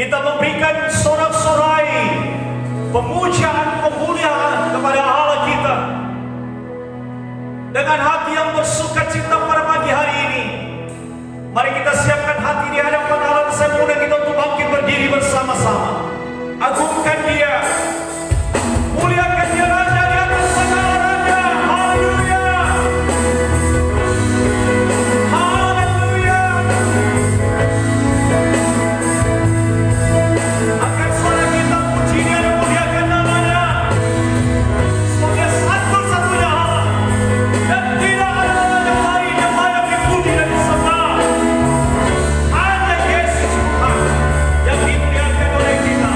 kita memberikan sorak-sorai pemujaan, pemuliaan kepada Allah kita dengan hati yang bersukacita pada pagi hari ini. Mari kita siapkan hati di hadapan Allah. Saya mengundang kita untuk bangkit berdiri bersama-sama. Agungkan Dia, muliakan Dia, Raja di atas segala raja. Haleluya, haleluya. Angkat suara kita, puji Dia dan muliakan nama-Nya. Sebagai satu-satunya Allah, dan tidak ada Allah yang lain yang layak dipuji dan disembah. Hanya Yesus Tuhan yang dimuliakan oleh kita.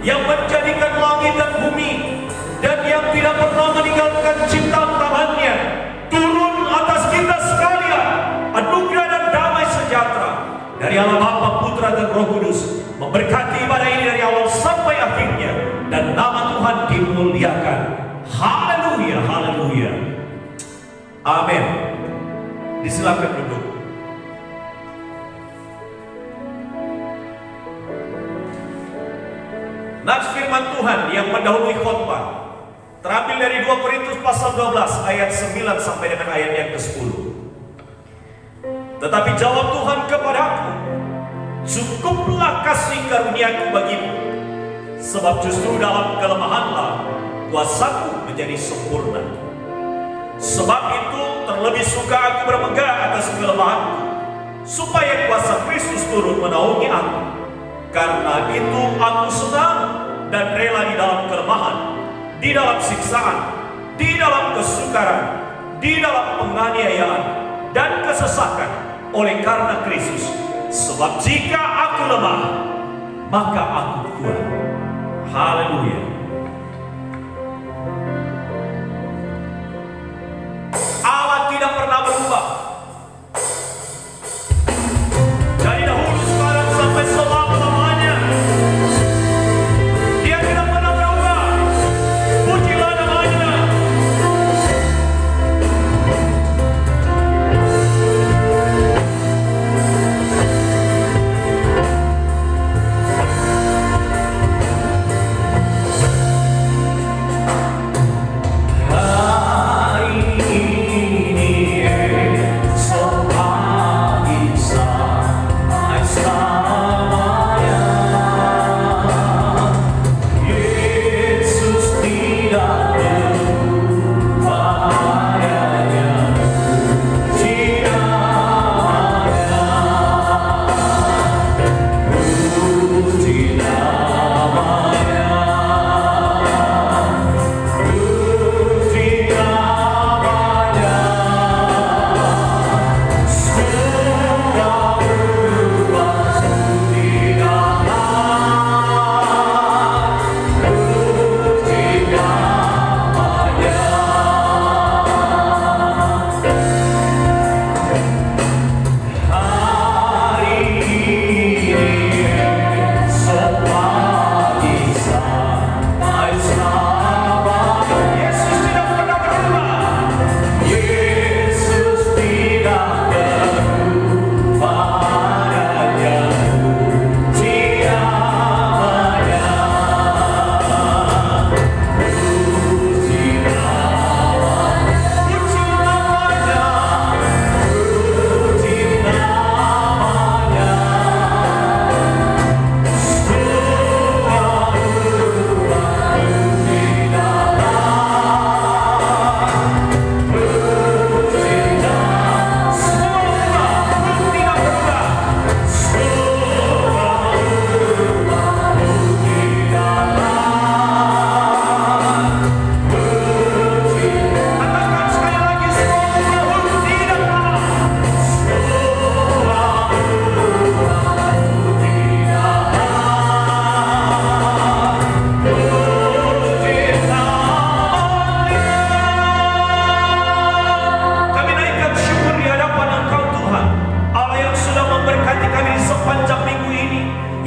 Yang menjadikan langit dan bumi, dan yang tidak pernah meninggalkan ciptaan tangannya, turun atas kita sekalian anugerah dan damai sejahtera dari Allah Bapa, Putra dan Roh Kudus, memberkati ibadah ini dari awal sampai akhirnya, dan nama Tuhan dimuliakan. Haleluya, haleluya, amin. Disilakan duduk. Nats firman Tuhan yang mendahului khotbah terambil dari 2 Korintus pasal 12 ayat 9 sampai dengan ayat yang ke-10. Tetapi jawab Tuhan kepadaku, cukuplah kasih karuniaku bagimu, sebab justru dalam kelemahanlah kuasaku menjadi sempurna. Sebab itu terlebih suka aku bermegah atas kelemahanku, supaya kuasa Kristus turun menaungi aku. Karena itu aku senang dan rela di dalam kelemahan, di dalam siksaan, di dalam kesukaran, di dalam penganiayaan dan kesesakan oleh karena Kristus. Sebab jika aku lemah, maka aku kuat. Haleluya. Allah tidak pernah berubah. Dari dahulu, sekarang, sampai selama-lamanya. Dia tidak pernah berubah. Pujilah namanya.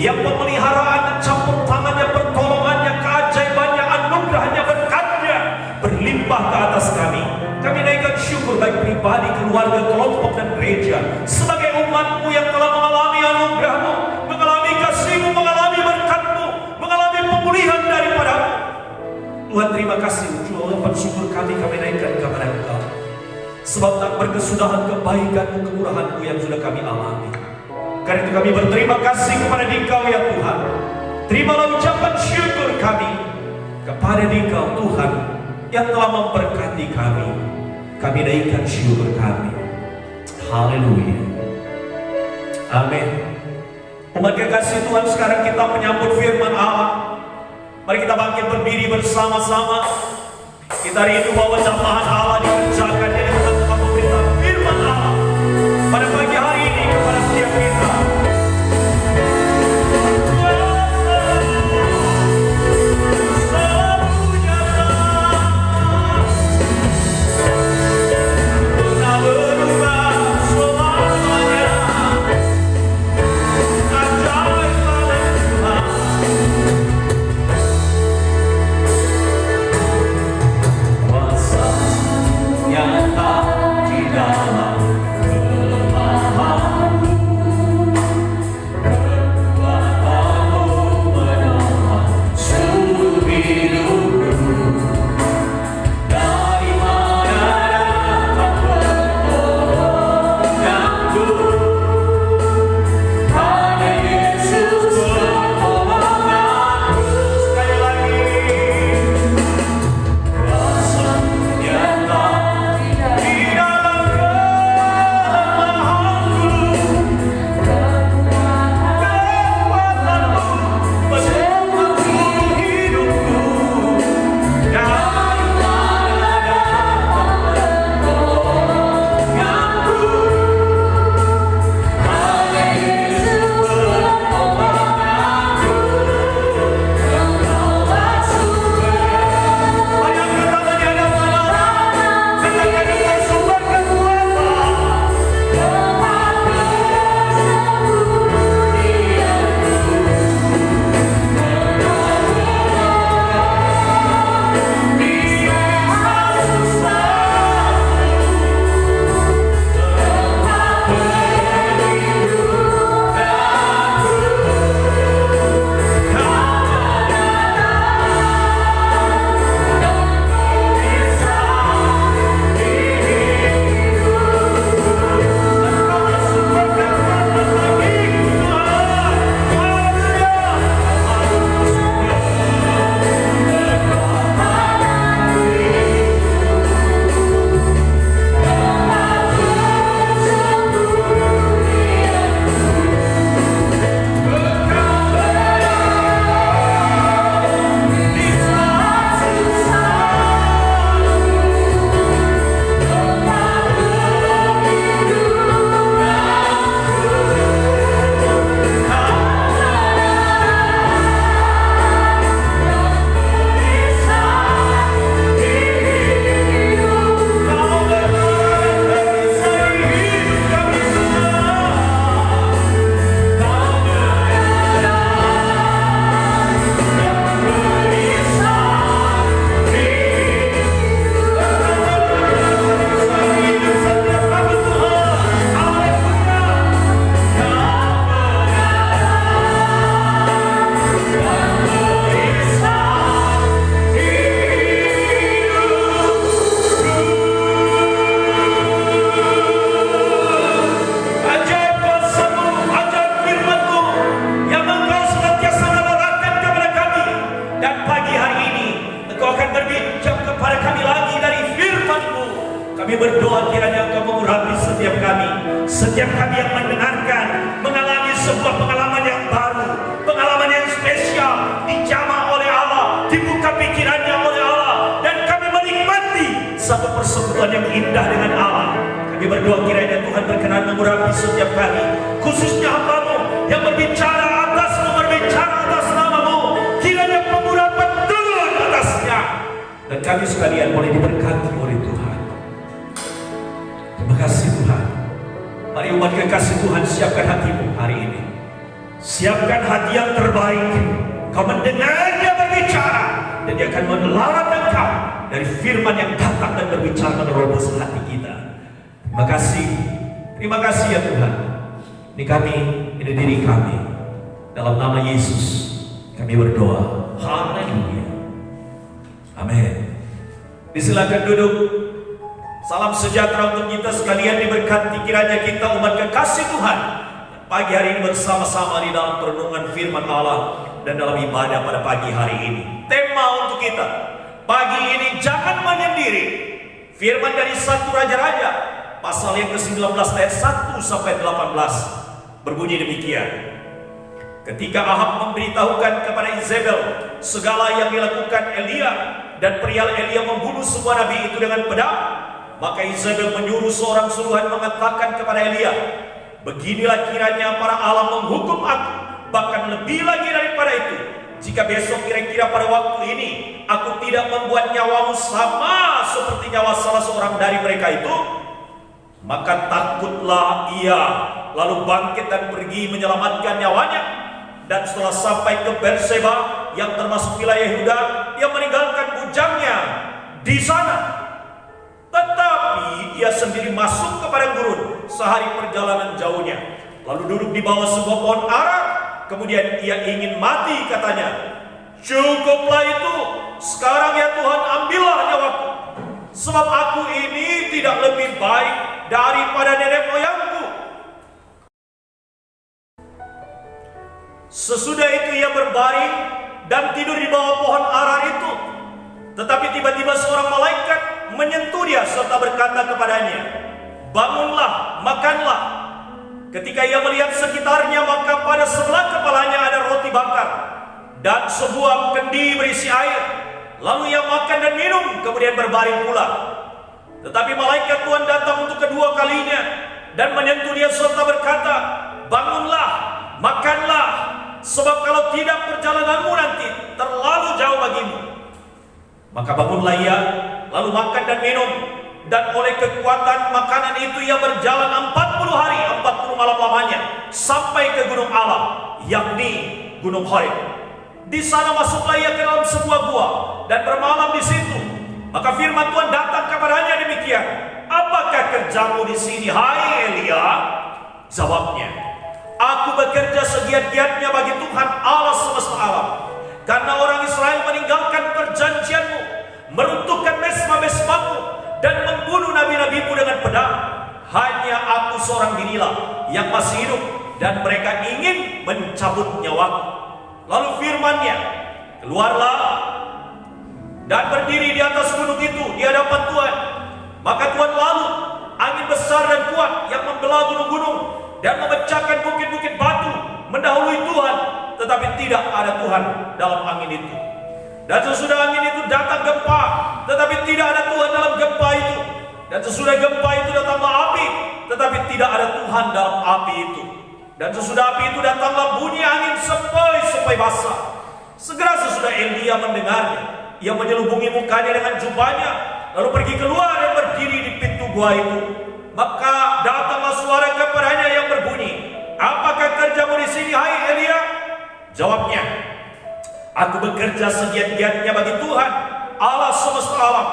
Yang pemeliharaan dan campur tangannya, pertolongannya, keajaibannya, anugerahnya, berkatnya berlimpah ke atas kami. Kami naikkan syukur baik pribadi, keluarga, kelompok, dan gereja sebagai umat-Mu yang telah mengalami anugerah-Mu, mengalami kasih-Mu, mengalami berkat-Mu, mengalami pemulihan daripada-Mu. Tuhan, terima kasih. Ujung syukur kami naikkan kepada Engkau, sebab tak berkesudahan kebaikan-Mu, kemurahan-Mu yang sudah kami alami. Karena itu kami berterima kasih kepada Engkau ya Tuhan. Terimalah ucapan syukur kami kepada Engkau Tuhan yang telah memberkati kami. Kami naikkan syukur kami. Haleluya. Amin. Umat kekasih Tuhan, sekarang kita menyambut firman Allah. Mari kita bangkit berdiri bersama-sama. Kita rindu bahwa jamahan Allah dikerjakan di tengah-tengah pemberitaan firman Allah pada pagi hari ini kepada setiap kita. Kuasa Kami berdoa kiranya Engkau mengurapi setiap kami yang mendengarkan, mengalami sebuah pengalaman yang baru, pengalaman yang spesial, dijamah oleh Allah, dibuka pikirannya oleh Allah, dan kami menikmati satu persekutuan yang indah dengan Allah. Kami berdoa kiranya Tuhan berkenan mengurapi setiap kami, khususnya hamba-Mu yang berbicara atas nama-Mu, kiranya pengurapan turun atasnya, dan kami sekalian boleh diberkati oleh Tuhan. Terima kasih Tuhan. Mari umat kekasih Tuhan, siapkan hatimu hari ini. Siapkan hati yang terbaik. Kau mendengar Dia berbicara, dan Dia akan menelan engkau dari firman yang datang dan berbicara menerobos hati kita. Terima kasih ya Tuhan. Ini kami, ini diri kami. Dalam nama Yesus kami berdoa. Haleluya. Amin. Disilakan duduk. Salam sejahtera untuk kita sekalian, diberkati kiranya kita umat kekasih Tuhan pagi hari ini bersama-sama di dalam perenungan firman Allah dan dalam ibadah pada pagi hari ini. Tema untuk kita pagi ini, jangan menyendiri. Firman dari 1 Raja-Raja pasal yang ke-19 ayat 1 sampai 18 berbunyi demikian. Ketika Ahab memberitahukan kepada Izebel segala yang dilakukan Elia dan perihal Elia membunuh semua nabi itu dengan pedang, maka Izebel menyuruh seorang suruhan mengatakan kepada Elia, beginilah kiranya para Allah menghukum aku, bahkan lebih lagi daripada itu, jika besok kira-kira pada waktu ini aku tidak membuat nyawamu sama seperti nyawa salah seorang dari mereka itu, maka takutlah ia, lalu bangkit dan pergi menyelamatkan nyawanya. Dan setelah sampai ke Berseba yang termasuk wilayah Yehuda, ia meninggalkan bujangnya di sana. Tetapi ia sendiri masuk ke padang gurun sehari perjalanan jauhnya, lalu duduk di bawah sebuah pohon ara. Kemudian ia ingin mati, katanya, cukuplah itu, sekarang ya Tuhan, ambillah nyawaku, sebab aku ini tidak lebih baik daripada nenek moyangku. Sesudah itu ia berbaring dan tidur di bawah pohon ara itu. Tetapi tiba-tiba seorang malaikat menyentuh dia serta berkata kepadanya, bangunlah, makanlah. Ketika ia melihat sekitarnya, maka pada sebelah kepalanya ada roti bakar dan sebuah kendi berisi air. Lalu ia makan dan minum, kemudian berbaring pula. Tetapi malaikat Tuhan datang untuk kedua kalinya dan menyentuh dia serta berkata, bangunlah, makanlah, sebab kalau tidak perjalananmu nanti terlalu jauh bagimu. Maka bangunlah ia, lalu makan dan minum, dan oleh kekuatan makanan itu ia berjalan 40 hari 40 malam lamanya sampai ke gunung Allah, yakni Gunung Horeb. Di sana masuklah ia ke dalam sebuah gua dan bermalam di situ. Maka firman Tuhan datang kepadanya demikian, apakah kerjamu di sini, hai Elia? Jawabnya, aku bekerja segiat-giatnya bagi Tuhan Allah semesta alam, karena orang Israel meninggalkan perjanjianmu, meruntuhkan mesbah-mesbahmu, dan membunuh nabi-nabimu dengan pedang. Hanya aku seorang dirilah yang masih hidup, dan mereka ingin mencabut nyawaku. Lalu firman-Nya, keluarlah dan berdiri di atas gunung itu di hadapan Tuhan. Maka Tuhan lalu angin besar dan kuat yang membelah gunung-gunung dan memecahkan bukit-bukit batu mendahului Tuhan, tetapi tidak ada Tuhan dalam angin itu. Dan sesudah angin itu datang gempa, tetapi tidak ada Tuhan dalam gempa itu. Dan sesudah gempa itu datanglah api, tetapi tidak ada Tuhan dalam api itu. Dan sesudah api itu datanglah bunyi angin sepoi-sepoi basah. Segera sesudah Elia mendengarnya, ia menyelubungi mukanya dengan jubahnya, lalu pergi keluar dan berdiri di pintu gua itu. Maka datanglah suara kepadanya yang berbunyi, apakah kerjamu di sini, hai Elia? Jawabnya, aku bekerja segiat-giatnya bagi Tuhan Allah semesta alam,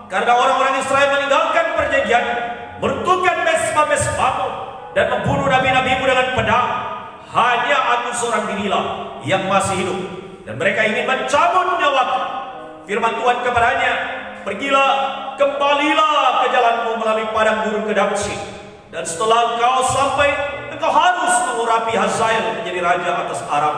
karena orang-orang Israel meninggalkan perjanjian, meruntuhkan mesbah-mesbahmu, dan membunuh nabi-nabimu dengan pedang. Hanya aku seorang dirilah yang masih hidup, dan mereka ingin mencabut nyawaku. Firman Tuhan kepadanya, pergilah, kembalilah ke jalanmu melalui padang gurun ke Damsyik, dan setelah engkau sampai, engkau harus mengurapi Hazael menjadi raja atas Aram.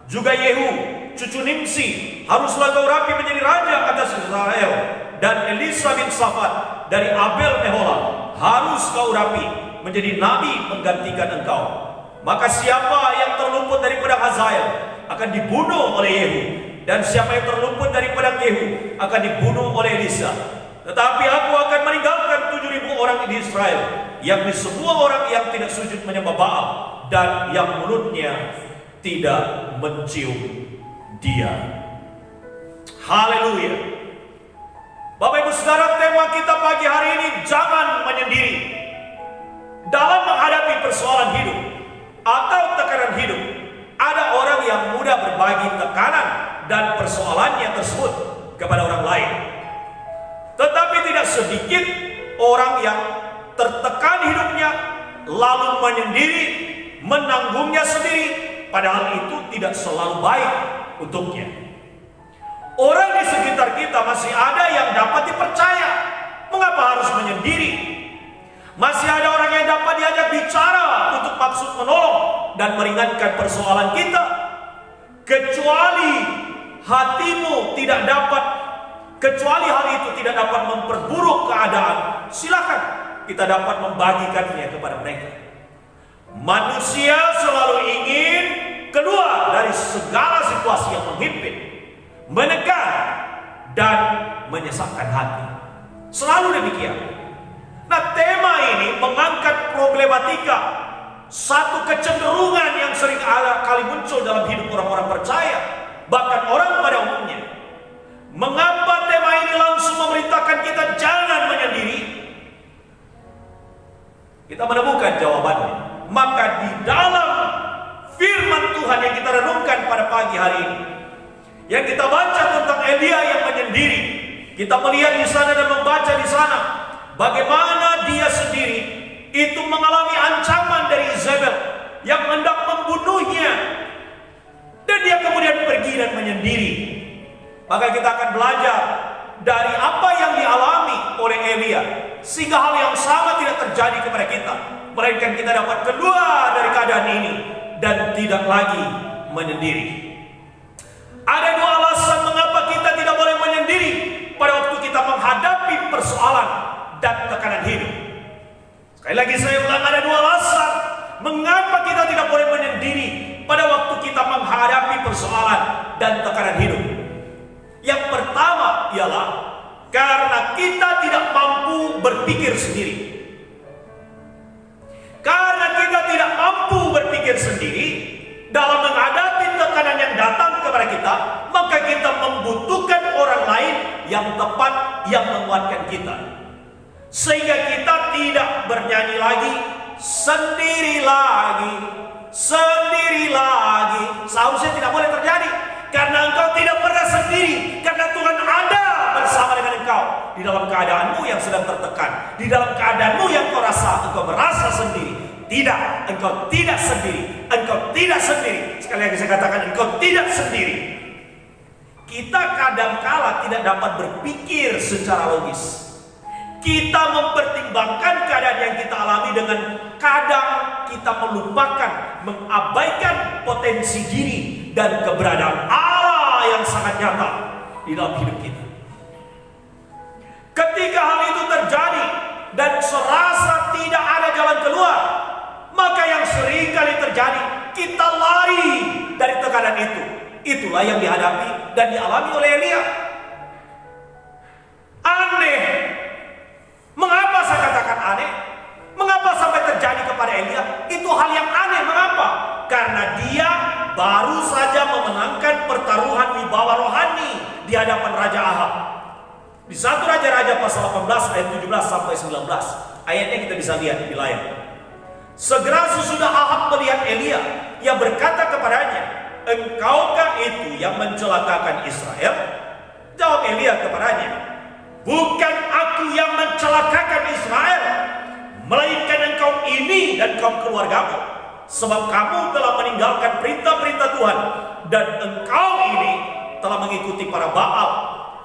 Juga Yehu, cucu Nimsi, haruslah kau urapi menjadi raja atas Israel, dan Elisa bin Safat dari Abel Mehola harus kau urapi menjadi nabi menggantikan engkau. Maka siapa yang terluput daripada Hazael akan dibunuh oleh Yehu, dan siapa yang terluput daripada Yehu akan dibunuh oleh Elisa. Tetapi aku akan meninggalkan 7.000 orang di Israel, yakni semua orang yang tidak sujud menyembah Baal dan yang mulutnya tidak mencium dia. Haleluya. Bapak Ibu Saudara, tema kita pagi hari ini, jangan menyendiri. Dalam menghadapi persoalan hidup atau tekanan hidup, ada orang yang mudah berbagi tekanan dan persoalannya tersebut kepada orang lain. Tetapi tidak sedikit orang yang tertekan hidupnya lalu menyendiri, menanggungnya sendiri, padahal itu tidak selalu baik untuknya. Orang di sekitar kita masih ada yang dapat dipercaya. Mengapa harus menyendiri? Masih ada orang yang dapat diajak bicara untuk maksud menolong dan meringankan persoalan kita. Kecuali hal itu tidak dapat memperburuk keadaan, silakan kita dapat membagikannya kepada mereka. Manusia selalu ingin keluar dari segala situasi yang menghimpit, menekan, dan menyesakkan hati. Selalu demikian. Nah, tema ini mengangkat problematika satu kecenderungan yang sering kali muncul dalam hidup orang-orang percaya, bahkan orang pada umumnya. Mengapa tema ini langsung memerintahkan kita jangan menyendiri? Kita menemukan jawabannya. Maka di dalam firman Tuhan yang kita renungkan pada pagi hari ini, yang kita baca tentang Elia yang menyendiri, kita melihat di sana dan membaca di sana bagaimana dia sendiri itu mengalami ancaman dari Izebel yang hendak membunuhnya, dan dia kemudian pergi dan menyendiri. Maka kita akan belajar dari apa yang dialami oleh Elia, sehingga hal yang sama tidak terjadi kepada kita, melainkan kita dapat keluar dari keadaan ini dan tidak lagi menyendiri. Ada dua alasan mengapa kita tidak boleh menyendiri pada waktu kita menghadapi persoalan dan tekanan hidup. Sekali lagi saya ulang, ada dua alasan mengapa kita tidak boleh menyendiri pada waktu kita menghadapi persoalan dan tekanan hidup. Yang pertama ialah karena kita tidak mampu berpikir sendiri. Karena kita tidak mampu berpikir sendiri dalam menghadapi tekanan yang datang kepada kita, maka kita membutuhkan orang lain yang tepat yang menguatkan kita. Sehingga kita tidak bernyanyi lagi, sendiri lagi, sendiri lagi. Seharusnya tidak boleh terjadi, karena engkau tidak pernah sendiri, karena Tuhan ada bersama dengan engkau di dalam keadaanmu yang sedang tertekan, di dalam keadaanmu yang kau rasa engkau merasa sendiri. Tidak, engkau tidak sendiri, engkau tidak sendiri. Sekali lagi saya katakan, engkau tidak sendiri. Kita kadangkala tidak dapat berpikir secara logis. Kita mempertimbangkan keadaan yang kita alami dengan kadang kita melupakan, mengabaikan potensi diri dan keberadaan Allah yang sangat nyata di dalam hidup kita. Ketika hal itu terjadi dan serasa tidak ada jalan keluar, maka yang sering kali terjadi, kita lari dari tekanan itu. Itulah yang dihadapi dan dialami oleh Elia. Aneh. Mengapa saya katakan aneh? Mengapa sampai terjadi kepada Elia? Itu hal yang aneh. Mengapa? Karena dia baru saja memenangkan pertaruhan wibawa rohani di hadapan Raja Ahab. Di 1 Raja-Raja pasal 18 ayat 17 sampai 19. Ayatnya kita bisa lihat di layar. Segera sesudah Ahab melihat Elia, ia berkata kepadanya, "Engkaukah itu yang mencelakakan Israel?" Jawab Elia kepadanya, "Bukan aku yang mencelakakan Israel, melainkan engkau ini dan kaum keluargamu. Sebab kamu telah meninggalkan perintah-perintah Tuhan, dan engkau ini telah mengikuti para Baal.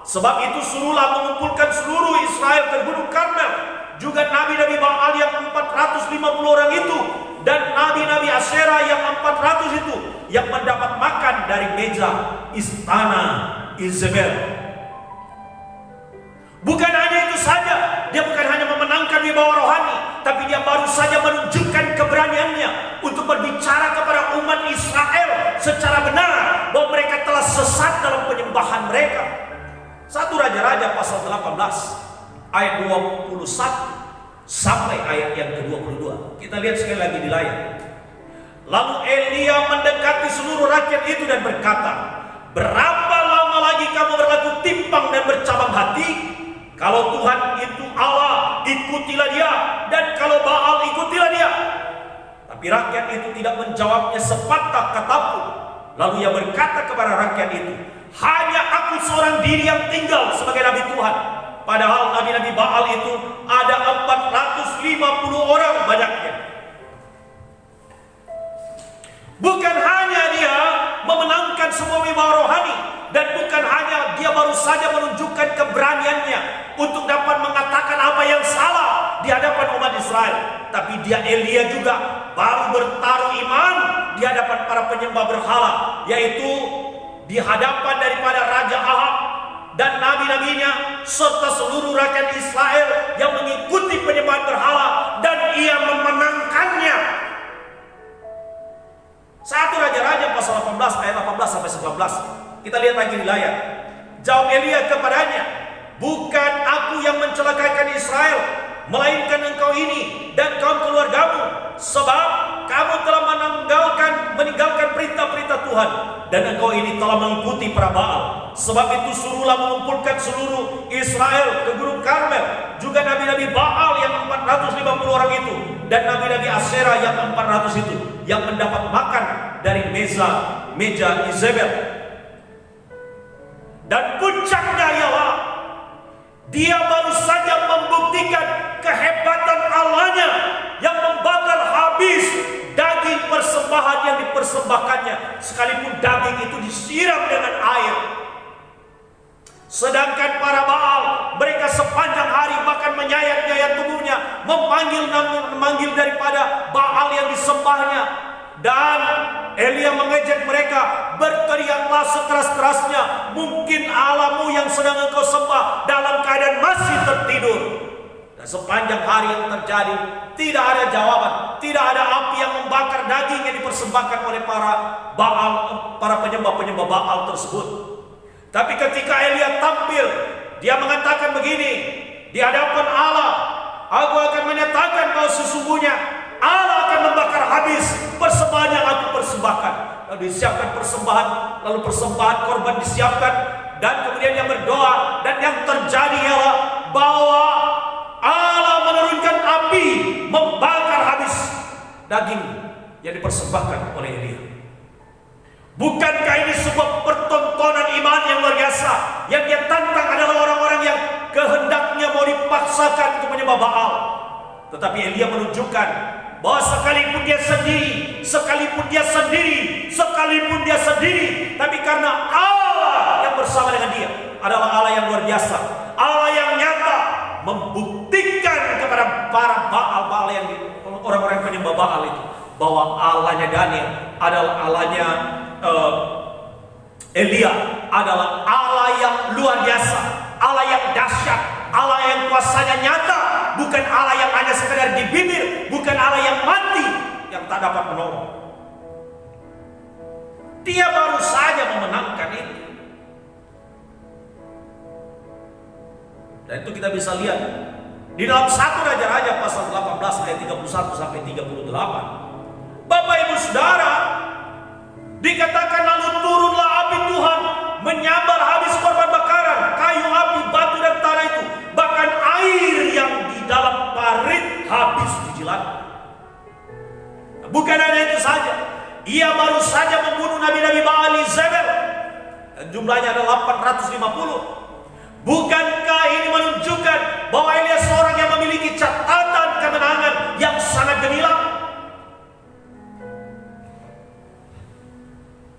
Sebab itu suruhlah mengumpulkan seluruh Israel ke Gunung Karmel, juga nabi-nabi Baal yang 450 orang itu, dan nabi-nabi Asyera yang 400 itu, yang mendapat makan dari meja istana Izebel. Bukan hanya itu saja, dia bukan hanya memenangkan wibawa rohani, tapi dia baru saja menunjukkan keberaniannya untuk berbicara kepada umat Israel secara benar bahwa mereka telah sesat dalam penyembahan mereka. 1 Raja-Raja pasal 18 ayat 21 sampai ayat yang ke-22. Kita lihat sekali lagi di layar. Lalu Elia mendekati seluruh rakyat itu dan berkata, "Berapa lama lagi kamu berlaku timpang dan bercabang hati? Kalau Tuhan itu Allah, ikutilah dia, dan kalau Baal, ikutilah dia." Tapi rakyat itu tidak menjawabnya sepatah kata pun. Lalu ia berkata kepada rakyat itu, "Hanya aku seorang diri yang tinggal sebagai nabi Tuhan. Padahal nabi-nabi Baal itu ada 450 orang banyaknya." Bukan hanya dia memenangkan semua wibawa rohani, dan bukan hanya dia baru saja menunjukkan keberaniannya untuk dapat mengatakan apa yang salah di hadapan umat Israel, tapi dia Elia juga baru bertaruh iman di hadapan para penyembah berhala, yaitu di hadapan daripada Raja Ahab dan nabi-nabinya serta seluruh rakyat Israel yang mengikuti penyembahan berhala, dan ia memenangkannya. 1 Raja-Raja pasal 18 ayat 18 sampai 19. Kita lihat lagi di layar. Jawab Elia kepadanya, "Bukan aku yang mencelakakan Israel, melainkan engkau ini dan kaum keluargamu, sebab kamu telah meninggalkan perintah-perintah Tuhan, dan engkau ini telah mengikuti para Baal. Sebab itu suruhlah mengumpulkan seluruh Israel ke Gunung Karmel, juga nabi-nabi Baal yang 450 orang itu, dan nabi-nabi Asyera yang 400 itu, yang mendapat makan dari meja Izebel. Dan puncaknya ialah dia baru saja membuktikan kehebatan Allahnya yang membakar habis daging persembahan yang dipersembahkannya, sekalipun daging itu disiram dengan air. Sedangkan para Baal, mereka sepanjang hari bahkan menyayat-nyayat tubuhnya, memanggil daripada Baal yang disembahnya. Dan Elia mengejek mereka, "Berteriaklah sekeras-kerasnya, mungkin Allahmu yang sedang engkau sembah dalam keadaan masih tertidur." Dan sepanjang hari yang terjadi, tidak ada jawaban, tidak ada api yang membakar daging yang dipersembahkan oleh para Baal, para penyembah-penyembah Baal tersebut. Tapi ketika Elia tampil, dia mengatakan begini di hadapan Allah, "Aku akan menyatakan bahwa sesungguhnya Allah akan membakar habis persembahan yang aku persembahkan." Lalu disiapkan persembahan, lalu persembahan korban disiapkan, dan kemudian yang berdoa, dan yang terjadi ialah bahwa Allah menurunkan api membakar habis daging yang dipersembahkan oleh Elia. Bukankah ini sebuah pertontonan iman yang luar biasa? Yang dia tantang adalah orang-orang yang kehendaknya mau dipaksakan untuk menyembah Baal. Tetapi Elia menunjukkan bahwa sekalipun dia sendiri, tapi karena Allah yang bersama dengan dia adalah Allah yang luar biasa, Allah yang nyata, membuktikan kepada para Baal yang orang-orang penyembah Baal itu bahwa Allahnya Daniel adalah Allahnya Elia adalah Allah yang luar biasa, Allah yang dahsyat, Allah yang kuasanya nyata, bukan Allah yang hanya sekedar di bibir, bukan Allah yang mati yang tak dapat menolong. Dia baru saja memenangkan itu. Dan itu kita bisa lihat di dalam 1 Raja-Raja pasal 18 ayat 31 sampai 38. Bapak Ibu Saudara, dikatakan lalu turunlah api Tuhan menyambar habis korban bakaran, kayu, api, batu dan tanah itu, bahkan air yang di dalam parit habis dijilat. Bukan hanya itu saja, ia baru saja membunuh nabi-nabi Baal Izebel, jumlahnya ada 850. Bukankah ini menunjukkan bahwa Elia seorang yang memiliki catatan kemenangan yang sangat gemilang?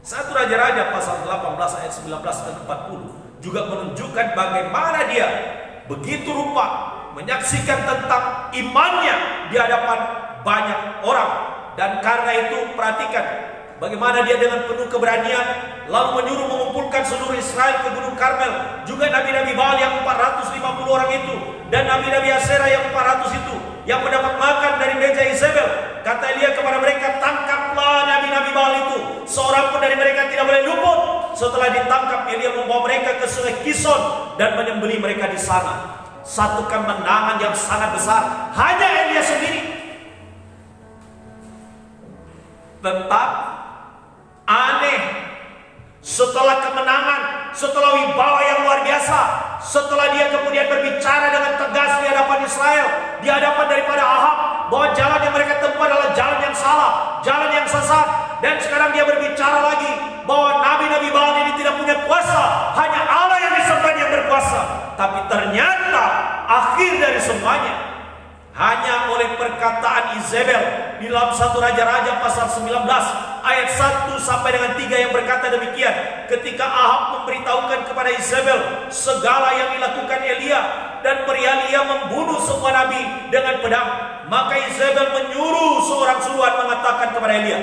1 Raja-Raja pasal 18 ayat 19 dan 40 juga menunjukkan bagaimana dia begitu rupa menyaksikan tentang imannya di hadapan banyak orang. Dan karena itu perhatikan bagaimana dia dengan penuh keberanian lalu menyuruh mengumpulkan seluruh Israel ke Gunung Karmel, juga nabi-nabi Baal yang 450 orang itu, dan nabi-nabi Asyera yang 400 itu yang mendapat makan dari meja Izebel. Kata Elia kepada mereka, tangkaplah nabi-nabi Baal itu, seorang pun dari mereka tidak boleh luput. Setelah ditangkap, Elia membawa mereka ke sungai Kison dan menyembelih mereka di sana. Satu kemenangan yang sangat besar, hanya Elia sendiri. Tetap aneh, setelah kemenangan, setelah wibawa yang luar biasa, setelah dia kemudian berbicara dengan tegas di hadapan Israel, di hadapan daripada Ahab, bahwa jalan yang mereka tempuh adalah jalan yang salah, jalan yang sesat, dan sekarang dia berbicara lagi bahwa nabi-nabi Baal ini tidak punya kuasa, hanya Allah yang disembah yang berkuasa. Tapi ternyata akhir dari semuanya hanya oleh perkataan Izebel di dalam 1 Raja-Raja pasal 19 ayat 1 sampai dengan 3 yang berkata demikian. Ketika Ahab memberitahukan kepada Izebel segala yang dilakukan Elia dan perihal ia membunuh semua nabi dengan pedang, maka Izebel menyuruh seorang suruhan mengatakan kepada Elia,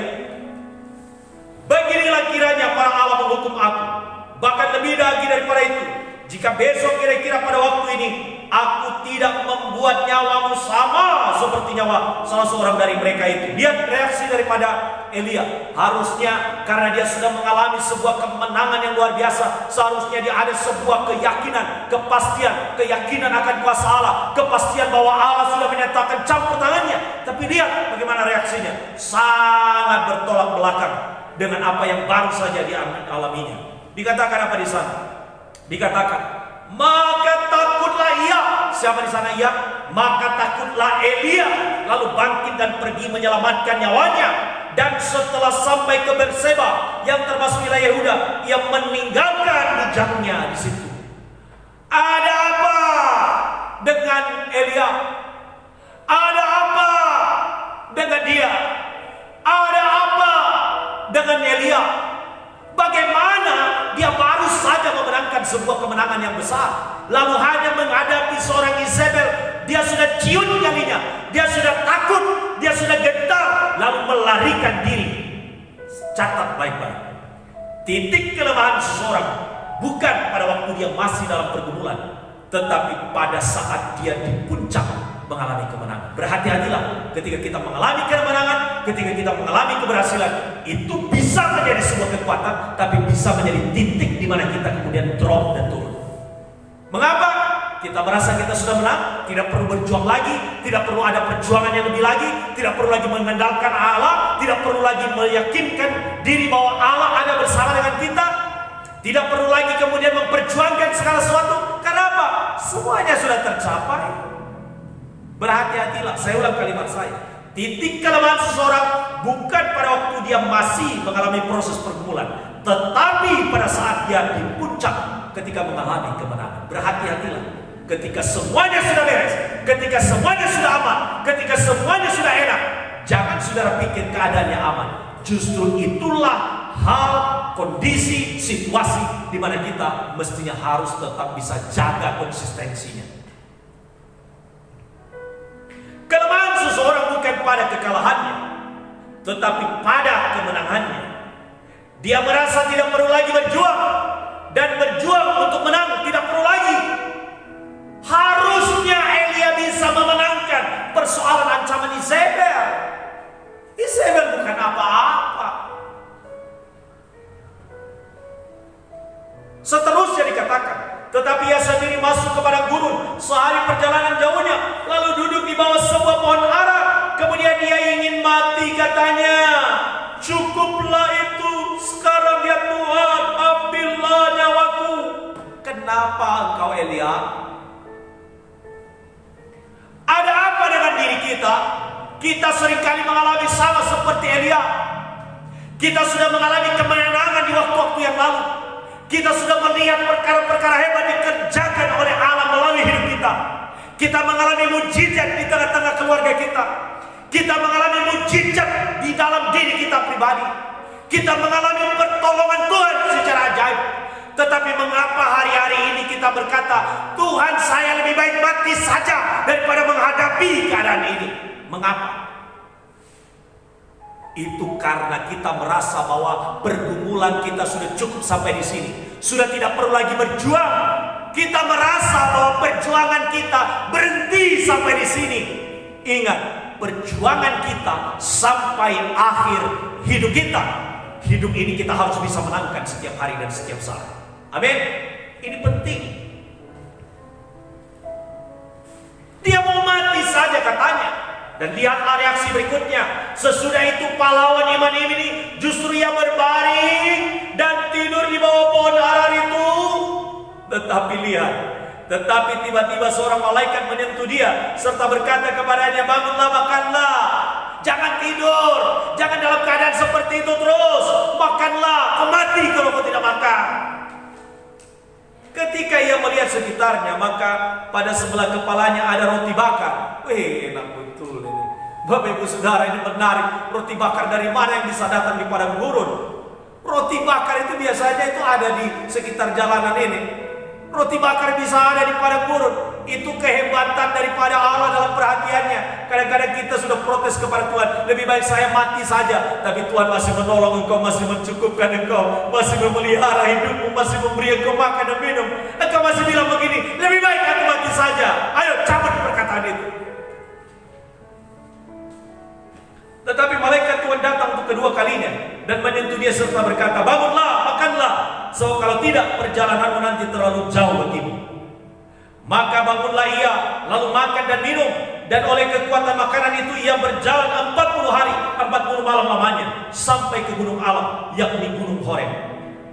beginilah kiranya para Allah menghukum aku, bahkan lebih lagi daripada itu, jika besok kira-kira pada waktu ini aku tidak membuat nyawamu sama seperti nyawa salah seorang dari mereka itu. Lihat reaksi daripada Elia. Harusnya karena dia sudah mengalami sebuah kemenangan yang luar biasa, seharusnya dia ada sebuah keyakinan, keyakinan akan kuasa Allah, kepastian bahwa Allah sudah menyatakan campur tangannya. Tapi lihat bagaimana reaksinya, sangat bertolak belakang dengan apa yang baru saja dialaminya. Dikatakan apa di sana? Dikatakan, maka takutlah ia. Siapa di sana ia? Maka takutlah Elia, lalu bangkit dan pergi menyelamatkan nyawanya. Dan setelah sampai ke Berseba yang termasuk wilayah Yehuda, ia meninggalkan bujangnya di situ. Ada apa dengan Elia? Ada apa dengan dia? Ada apa dengan Elia? Bagaimana dia baru saja memenangkan sebuah kemenangan yang besar, lalu hanya menghadapi seorang Izebel, dia sudah ciut nyalinya, dia sudah takut, dia sudah gentar, lalu melarikan diri. Catat baik-baik, titik kelemahan seseorang bukan pada waktu dia masih dalam pergumulan, tetapi pada saat dia di puncak mengalami kemenangan. Berhati-hatilah ketika kita mengalami kemenangan, ketika kita mengalami keberhasilan. Itu bisa menjadi sebuah kekuatan, tapi bisa menjadi titik di mana kita kemudian drop dan turun. Mengapa? Kita merasa kita sudah menang, tidak perlu berjuang lagi, tidak perlu ada perjuangan yang lebih lagi, tidak perlu lagi mengandalkan Allah, tidak perlu lagi meyakinkan diri bahwa Allah ada bersama dengan kita, tidak perlu lagi kemudian memperjuangkan segala sesuatu. Karena apa? Semuanya sudah tercapai. Berhati-hatilah, saya ulang kalimat saya. Titik kelemahan seseorang bukan pada waktu dia masih mengalami proses pergumulan, tetapi pada saat dia di puncak ketika mengalami kemenangan. Berhati-hatilah ketika semuanya sudah beres, ketika semuanya sudah aman, ketika semuanya sudah enak. Jangan saudara pikir keadaannya aman. Justru itulah hal, kondisi, situasi di mana kita mestinya harus tetap bisa jaga konsistensinya. Kelemahan seseorang bukan pada kekalahannya, tetapi pada kemenangannya. Dia merasa tidak perlu lagi berjuang, dan berjuang untuk menang tidak perlu lagi. Harusnya Elia bisa memenangkan persoalan ancaman Izebel. Izebel bukan apa-apa. Seterusnya dikatakan, tetapi ia sendiri masuk ke padang gurun sehari perjalanan jauhnya, lalu duduk di bawah sebuah pohon ara. Kemudian dia ingin mati, katanya, cukuplah itu, sekarang ya Tuhan, ambillah nyawaku. Kenapa engkau Elia? Ada apa dengan diri kita? Kita seringkali mengalami sama seperti Elia. Kita sudah mengalami kemenangan di waktu-waktu yang lalu. Kita sudah melihat perkara-perkara hebat dikerjakan oleh Allah melalui hidup kita. Kita mengalami mujizat di tengah-tengah keluarga kita. Kita mengalami mujizat di dalam diri kita pribadi. Kita mengalami pertolongan Tuhan secara ajaib. Tetapi mengapa hari-hari ini kita berkata, Tuhan, saya lebih baik mati saja daripada menghadapi keadaan ini? Mengapa? Itu karena kita merasa bahwa pergumulan kita sudah cukup sampai di sini. Sudah tidak perlu lagi berjuang. Kita merasa bahwa perjuangan kita sampai di sini, ingat, perjuangan kita sampai akhir hidup kita. Hidup ini kita harus bisa menangkan setiap hari dan setiap saat. Amin. Ini penting. Dia mau mati saja katanya. Dan lihatlah reaksi berikutnya. Sesudah itu pahlawan iman ini justru ia berbaring dan tidur di bawah pohon ara itu. Tetapi tiba-tiba seorang malaikat menyentuh dia serta berkata kepadanya, bangunlah, makanlah. Jangan tidur, jangan dalam keadaan seperti itu terus. Makanlah, kau mati kalau kau tidak makan. Ketika ia melihat sekitarnya, maka pada sebelah kepalanya ada roti bakar. Wih, enak betul ini. Bapak Ibu Saudara, ini menarik. Roti bakar dari mana yang bisa datang di padang gurun? Roti bakar itu biasanya itu ada di sekitar jalanan ini. Roti bakar bisa ada di padang gurun. Itu kehebatan daripada Allah dalam perhatiannya. Kadang-kadang kita sudah protes kepada Tuhan, lebih baik saya mati saja. Tapi Tuhan masih menolong engkau, masih mencukupkan engkau, masih memelihara hidupmu, masih memberi engkau makan dan minum. Engkau masih bilang begini, lebih baik aku mati saja. Ayo cabut perkataan itu. Tetapi malaikat Tuhan datang untuk kedua kalinya dan menyentuh dia serta berkata, bangunlah, makanlah. So kalau tidak, perjalananmu nanti terlalu jauh bagimu. Maka bangunlah ia, lalu makan dan minum. Dan oleh kekuatan makanan itu ia berjalan 40 hari, 40 malam lamanya, sampai ke gunung Allah, yakni gunung Horeb.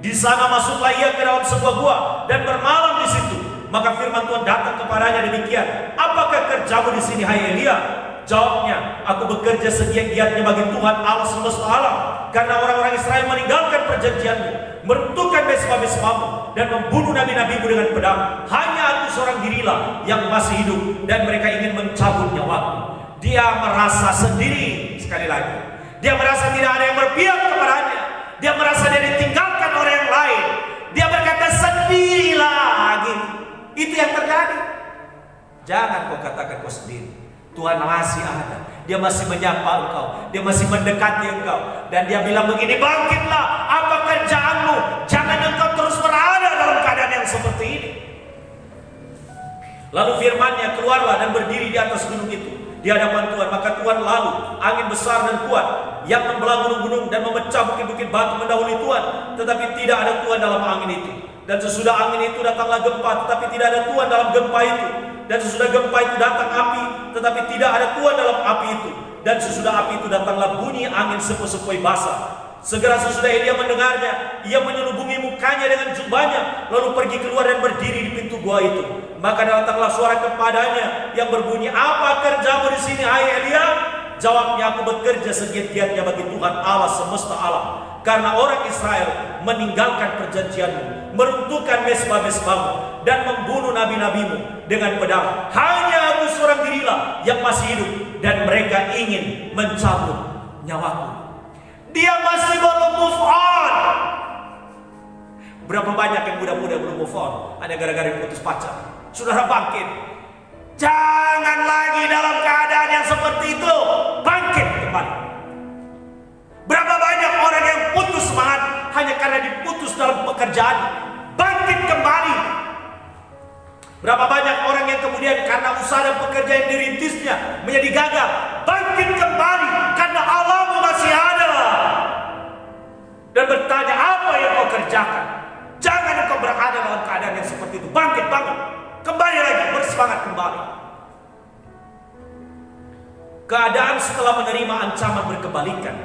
Di sana masuklah ia ke dalam sebuah gua dan bermalam di situ. Maka firman Tuhan datang kepadanya demikian, apakah kerjamu di sini, hai Elia? Jawabnya, aku bekerja segiat-giatnya bagi Tuhan Allah semesta alam, karena orang-orang Israel meninggalkan perjanjianmu, meruntuhkan mesbah-mesbahmu, dan membunuh nabi-nabimu dengan pedang. Hanya aku seorang dirilah yang masih hidup, dan mereka ingin mencabut nyawaku. Dia merasa sendiri. Sekali lagi, dia merasa tidak ada yang berpihak kepadanya. Dia merasa dia ditinggalkan oleh yang lain. Dia berkata sendirilah lagi. Itu yang terjadi. Jangan kau katakan kau sendiri. Tuhan masih ada. Dia masih menyapa engkau, dia masih mendekati engkau, dan dia bilang begini, bangkitlah, apa kerjaanmu? Jangan engkau terus berada dalam keadaan yang seperti ini. Lalu firman-Nya, keluarlah dan berdiri di atas gunung itu di hadapan Tuhan. Maka Tuhan lalu angin besar dan kuat yang membelah gunung-gunung dan memecah bukit-bukit batu mendahului Tuhan, tetapi tidak ada Tuhan dalam angin itu. Dan sesudah angin itu datanglah gempa, tetapi tidak ada Tuhan dalam gempa itu. Dan sesudah gempa itu datang api, tetapi tidak ada Tuhan dalam api itu. Dan sesudah api itu datanglah bunyi angin sepoi-sepoi basah. Segera sesudah Elia mendengarnya, ia menyelubungi mukanya dengan jubahnya, lalu pergi keluar dan berdiri di pintu gua itu. Maka datanglah suara kepadanya yang berbunyi, apa kerjamu di sini, hai Elia? Jawabnya, aku bekerja segiat-giatnya bagi Tuhan Allah semesta alam, karena orang Israel meninggalkan perjanjianmu, meruntuhkan mesbah-mesbahmu, dan membunuh nabi-nabimu dengan pedang. Hanya aku seorang dirilah yang masih hidup, dan mereka ingin mencabut nyawaku. Dia masih belum move on. Berapa banyak yang muda-muda belum move on? Hanya gara-gara putus pacar. Saudara bangkit. Jangan lagi dalam keadaan yang seperti itu. Bangkit kembali. Berapa banyak orang yang putus semangat hanya karena diputus dalam pekerjaan. Bangkit kembali. Berapa banyak orang yang kemudian karena usaha dan pekerjaan yang dirintisnya menjadi gagal. Bangkit kembali karena Allahmu masih ada. Dan bertanya, apa yang kau kerjakan? Jangan engkau berada dalam keadaan yang seperti itu. Bangkit, bangun. Kembali lagi, bersemangat kembali. Keadaan setelah menerima ancaman berkebalikan.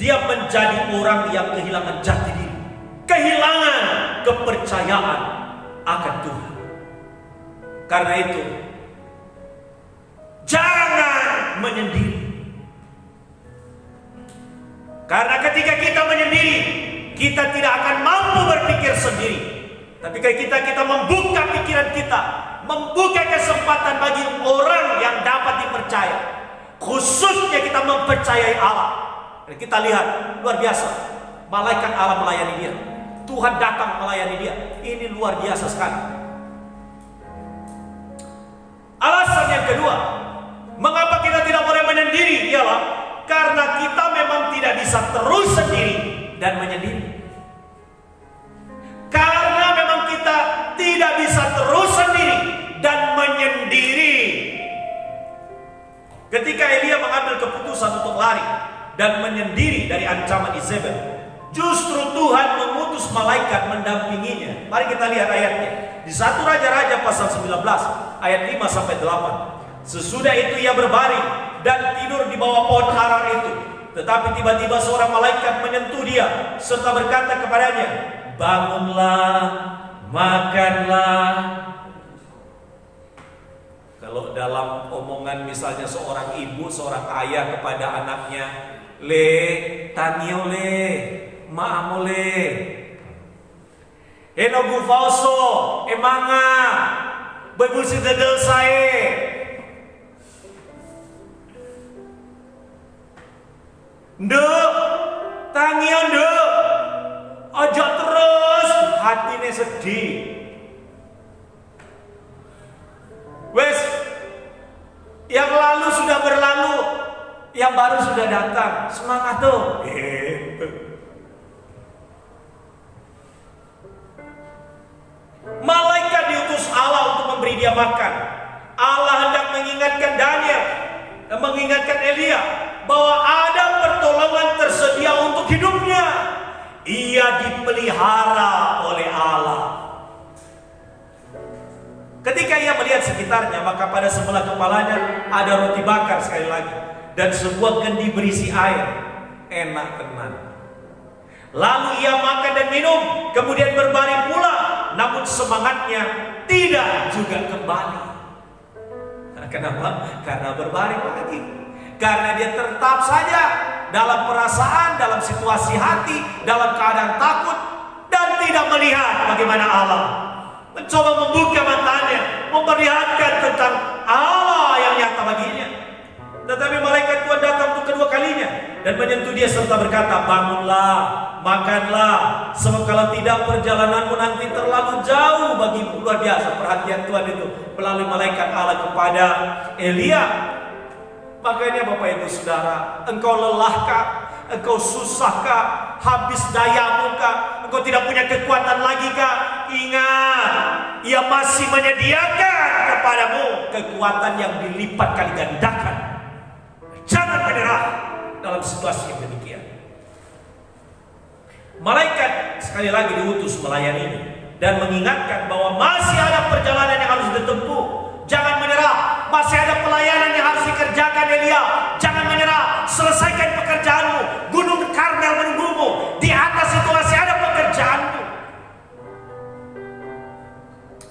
Dia menjadi orang yang kehilangan jati diri, kehilangan kepercayaan akan Tuhan. Karena itu, jangan menyendiri. Karena ketika kita menyendiri, kita tidak akan mampu berpikir sendiri. Tapi ketika kita membuka pikiran kita, membuka kesempatan bagi orang yang dapat dipercaya, khususnya kita mempercayai Allah. Dan kita lihat, luar biasa, malaikat Allah melayani dia, Tuhan datang melayani dia. Ini luar biasa sekali. Alasan yang kedua, mengapa kita tidak boleh menyendiri, ialah karena kita memang tidak bisa terus sendiri dan menyendiri. Karena memang kita tidak bisa terus sendiri dan menyendiri. Ketika Elia mengambil keputusan untuk lari dan menyendiri dari ancaman Izebel, justru Tuhan mengutus malaikat mendampinginya. Mari kita lihat ayatnya. Di 1 Raja-Raja pasal 19 ayat 5 sampai 8. Sesudah itu ia berbaring dan tidur di bawah pohon arar itu. Tetapi tiba-tiba seorang malaikat menyentuh dia serta berkata kepadanya, "Bangunlah, makanlah." Kalau dalam omongan misalnya seorang ibu, seorang ayah kepada anaknya, "Le, tanio le, maamo le. Enogu fauso, emanga, bebusi dedel sae." Nduk, tangio nduk. Ojo terus, hatine sedih. Wes, yang lalu sudah berlalu, yang baru sudah datang. Semangat tuh. Malaikat diutus Allah untuk memberi dia makan. Allah hendak mengingatkan Daniel dan mengingatkan Elia bahwa ada pertolongan tersedia untuk hidupnya. Ia dipelihara oleh Allah. Ketika ia melihat sekitarnya, maka pada sebelah kepalanya ada roti bakar sekali lagi dan sebuah kendi berisi air. Enak tenan. Lalu ia makan dan minum, kemudian berbaring pula, namun semangatnya tidak juga kembali. Nah, kenapa? Karena berbaring lagi. Karena dia tetap saja dalam perasaan, dalam situasi hati, dalam keadaan takut dan tidak melihat bagaimana Allah. Mencoba membuka matanya, memperlihatkan tentang Allah yang nyata baginya. Tetapi malaikat Tuhan datang untuk kedua kalinya dan menyentuh dia serta berkata, "Bangunlah, makanlah, sebab kalau tidak perjalananmu nanti terlalu jauh bagimu." Luar biasa perhatian Tuhan itu melalui malaikat Allah kepada Elia. Makanya Bapak Ibu Saudara, engkau lelahkah? Engkau susahkah? Habis dayamu kah? Engkau tidak punya kekuatan lagi kah? Ingat, Ia masih menyediakan kepadamu kekuatan yang dilipat kali gandakan. Jangan menyerah dalam situasi yang demikian. Malaikat sekali lagi diutus melayani dan mengingatkan bahwa masih ada perjalanan yang harus ditempuh. Jangan menyerah, masih ada pelayanan yang harus dikerjakan Elia. Jangan menyerah, selesaikan pekerjaanmu. Gunung Karmel menunggumu. Di atas itu masih ada pekerjaanmu.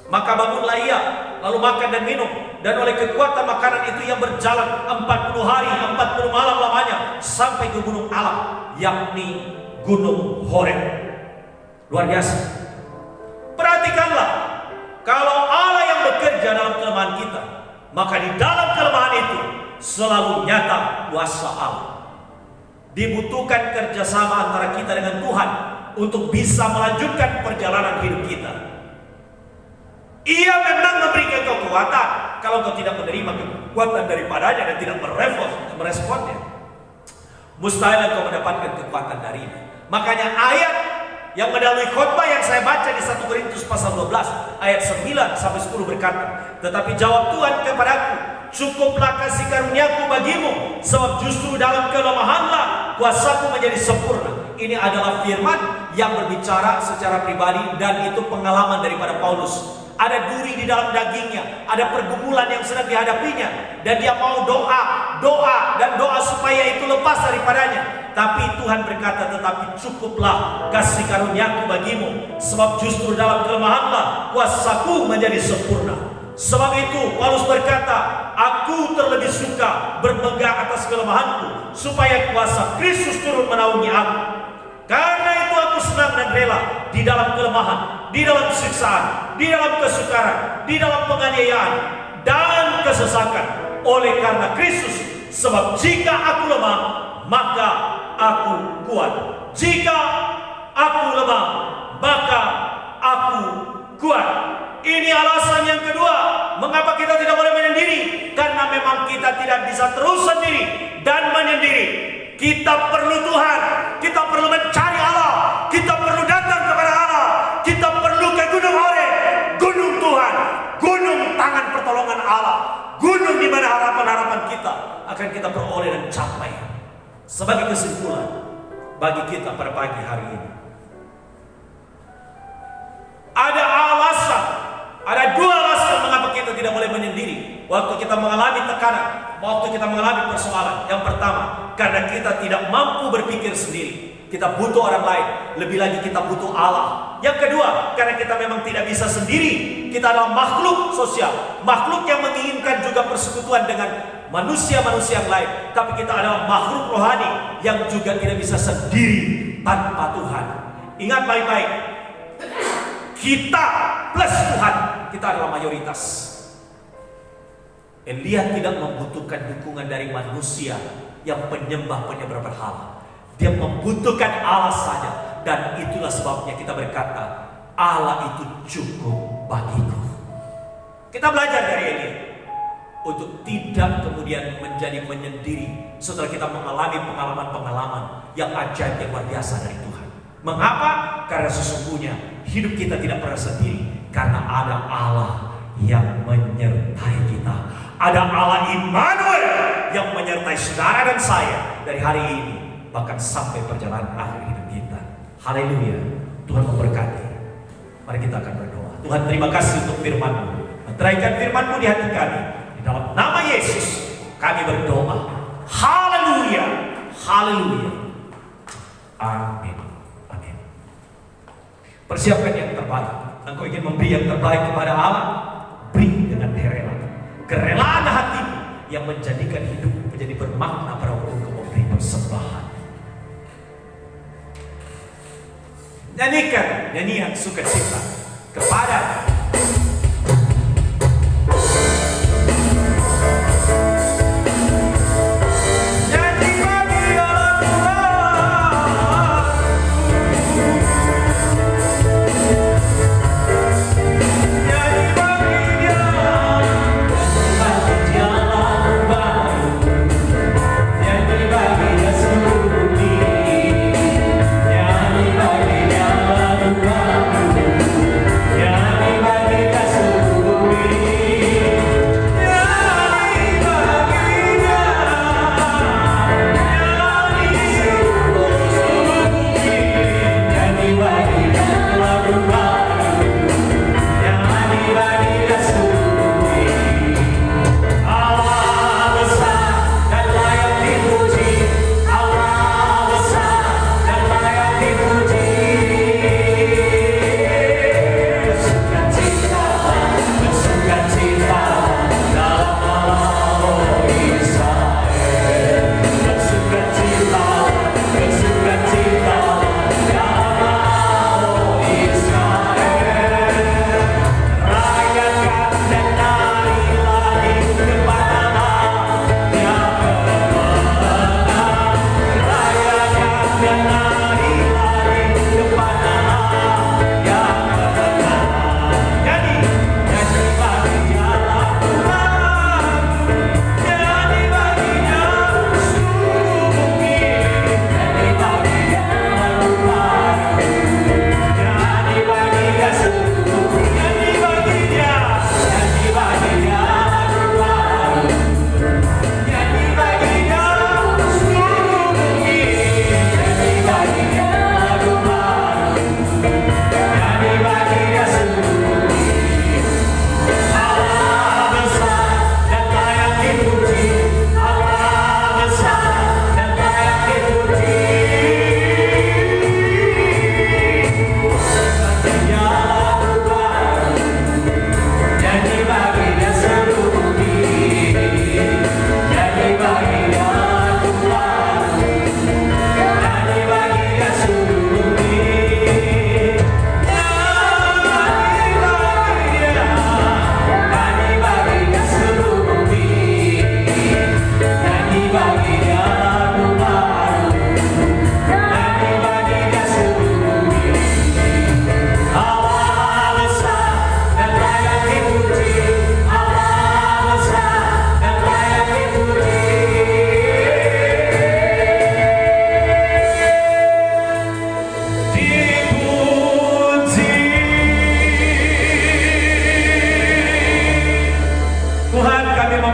Maka bangunlah ia, lalu makan dan minum. Dan oleh kekuatan makanan itu ia berjalan 40 hari, 40 malam lamanya sampai ke gunung alam, yakni Gunung Horeb. Luar biasa. Perhatikanlah, kalau Allah yang bekerja dalam kelemahan kita, maka di dalam kelemahan itu selalu nyata kuasa Allah. Dibutuhkan kerjasama antara kita dengan Tuhan untuk bisa melanjutkan perjalanan hidup kita. Ia memang memberikan kekuatan. Kalau kau tidak menerima kekuatan daripadanya dan tidak meresponnya, mustahil kau mendapatkan kekuatan darinya. Makanya ayat yang mendahului khotbah yang saya baca di 1 Korintus pasal 12 ayat 9 sampai 10 berkata, "Tetapi jawab Tuhan kepadaku, cukuplah kasih karuniaku bagimu, sebab justru dalam kelemahanlah kuasaku menjadi sempurna." Ini adalah firman yang berbicara secara pribadi dan itu pengalaman daripada Paulus. Ada duri di dalam dagingnya, ada pergumulan yang sedang dihadapinya, dan dia mau doa supaya itu lepas daripadanya. Tapi Tuhan berkata, "Tetapi cukuplah kasih karuniaku bagimu, sebab justru dalam kelemahanlah kuasaku menjadi sempurna." Sebab itu Paulus berkata, "Aku terlebih suka bermegah atas kelemahanku, supaya kuasa Kristus turun menaungi aku. Karena itu aku senang dan rela di dalam kelemahan, di dalam siksaan, di dalam kesukaran, di dalam penganiayaan dan kesesakan oleh karena Kristus. Sebab jika aku lemah, maka aku kuat. Jika aku lemah, maka aku kuat." Ini alasan yang kedua mengapa kita tidak boleh menyendiri. Karena memang kita tidak bisa terus sendiri dan menyendiri. Kita perlu Tuhan. Kita perlu mencari Allah. Kita perlu datang kepada Allah. Kita perlu ke Gunung Horeb, gunung Tuhan, gunung tangan pertolongan Allah, gunung gunung di mana harapan-harapan kita akan kita peroleh dan capai. Sebagai kesimpulan bagi kita pada pagi hari ini, ada alasan, ada dua alasan mengapa kita tidak boleh menyendiri waktu kita mengalami tekanan, waktu kita mengalami persoalan. Yang pertama, karena kita tidak mampu berpikir sendiri. Kita butuh orang lain, lebih lagi kita butuh Allah. Yang kedua, karena kita memang tidak bisa sendiri. Kita adalah makhluk sosial, makhluk yang menginginkan juga persekutuan dengan manusia-manusia yang lain. Tapi kita adalah makhluk rohani yang juga tidak bisa sendiri tanpa Tuhan. Ingat baik-baik, kita plus Tuhan, kita adalah mayoritas. Elia tidak membutuhkan dukungan dari manusia yang penyembah-penyembah berhala. Dia membutuhkan Allah saja. Dan itulah sebabnya kita berkata, Allah itu cukup bagiku. Kita belajar dari ini untuk tidak kemudian menjadi menyendiri setelah kita mengalami pengalaman-pengalaman yang ajaib, yang luar biasa dari Tuhan. Mengapa? Karena sesungguhnya hidup kita tidak pernah sendiri, karena ada Allah yang menyertai kita. Ada Allah Immanuel yang menyertai saudara dan saya dari hari ini, bahkan sampai perjalanan akhir hidup kita. Haleluya. Tuhan memberkati. Mari kita akan berdoa. Tuhan, terima kasih untuk firman-Mu. Meteraikan firman-Mu di hati kami. Di dalam nama Yesus kami berdoa. Haleluya. Haleluya. Amin. Amin. Persiapkan yang terbaik. Engkau ingin memberi yang terbaik kepada Allah, beri dengan rela. Kerelaan hatimu yang menjadikan hidup menjadi bermakna pada waktu engkau memberi persembahan. Nyanyikan nyanyian sukacita kepada Yeah.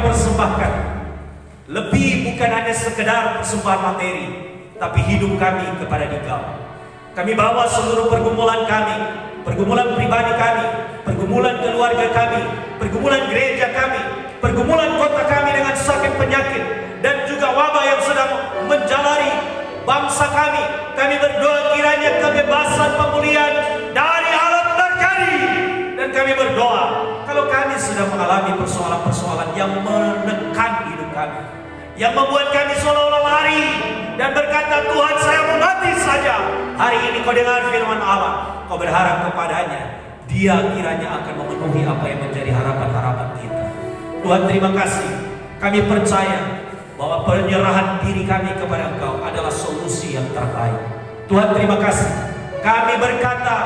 persembahkan lebih bukan hanya sekedar persembahan materi, tapi hidup kami kepada Dikau. Kami bawa seluruh pergumulan kami, pergumulan pribadi kami, pergumulan keluarga kami, pergumulan gereja kami, pergumulan kota kami dengan sakit penyakit, dan juga wabah yang sedang menjalari bangsa kami. Kami berdoa kiranya kebebasan pemulihan dari alat terjadi. Dan kami berdoa kalau kami sedang mengalami persoalan-persoalan yang menekan hidup kami, yang membuat kami seolah-olah lari dan berkata, Tuhan saya mau mati saja. Hari ini kau dengar firman Allah, kau berharap kepadanya, Dia kiranya akan memenuhi apa yang menjadi harapan-harapan kita. Tuhan terima kasih, kami percaya bahwa penyerahan diri kami kepada Engkau adalah solusi yang terbaik. Tuhan terima kasih, kami berkata,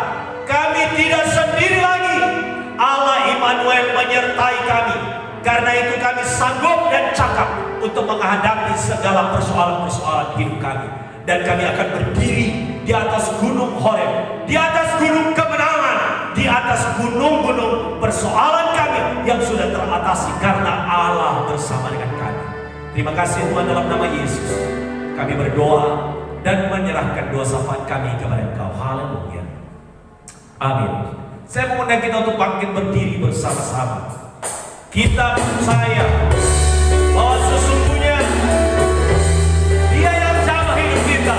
kami tidak sendiri lagi. Allah Immanuel menyertai kami. Karena itu kami sanggup dan cakap untuk menghadapi segala persoalan-persoalan hidup kami. Dan kami akan berdiri di atas gunung Horeb, di atas gunung kemenangan, di atas gunung-gunung persoalan kami yang sudah teratasi karena Allah bersama dengan kami. Terima kasih Tuhan, dalam nama Yesus kami berdoa dan menyerahkan doa syafaat kami kepada Engkau. Haleluya. Amin. Saya mengundang kita untuk bangkit berdiri bersama-sama. Kita percaya bahwa sesungguhnya Dia yang jamah hidup kita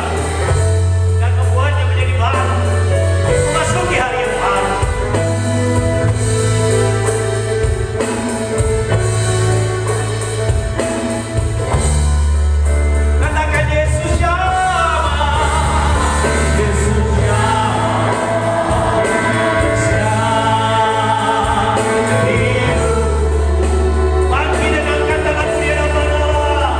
dan membuatnya menjadi baru, memasuki hari yang baru. Katakan Yesus jamah, Yesus jamah, hidup. Bangkit dan angkat tanganmu di hadapan Allah.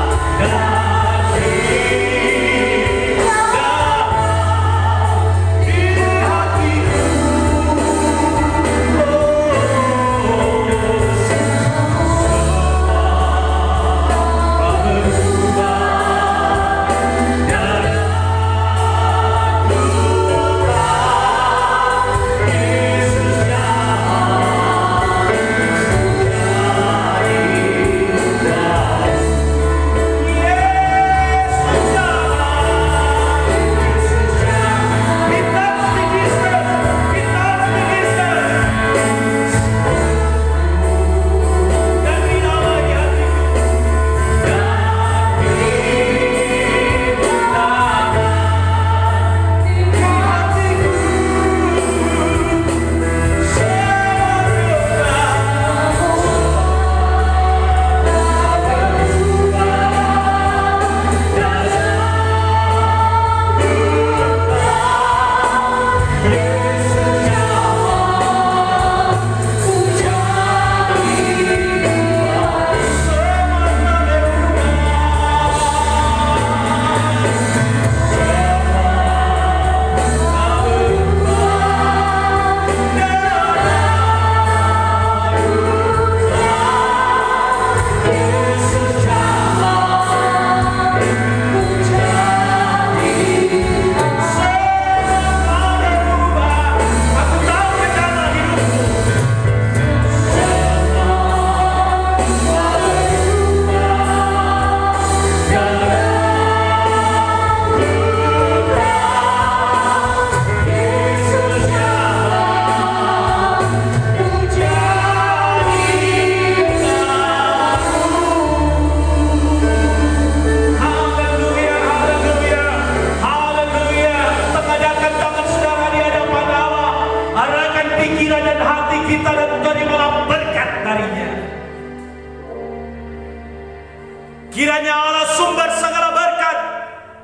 Kiranya Allah sumber segala berkat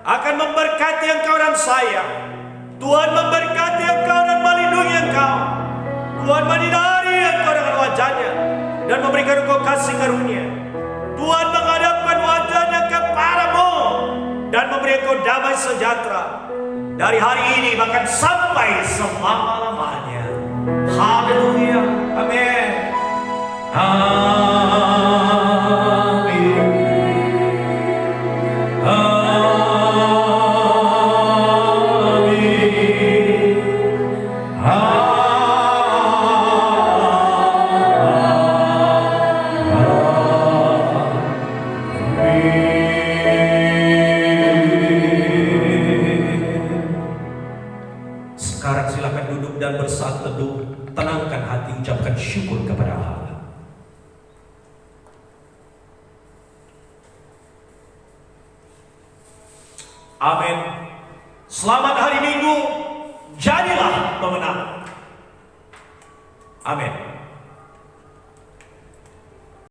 akan memberkati engkau dan saya. Tuhan memberkati engkau dan melindungi engkau. Tuhan menyinari engkau dengan wajahnya dan memberikan engkau kasih karunia. Tuhan menghadapkan wajahnya kepadamu dan memberi engkau damai sejahtera dari hari ini bahkan sampai selama-lamanya. Haleluya. Amin. Amin. saat teduh, tenangkan hati, ucapkan syukur kepada Allah. Amin. Selamat hari Minggu. Jadilah pemenang. Amin.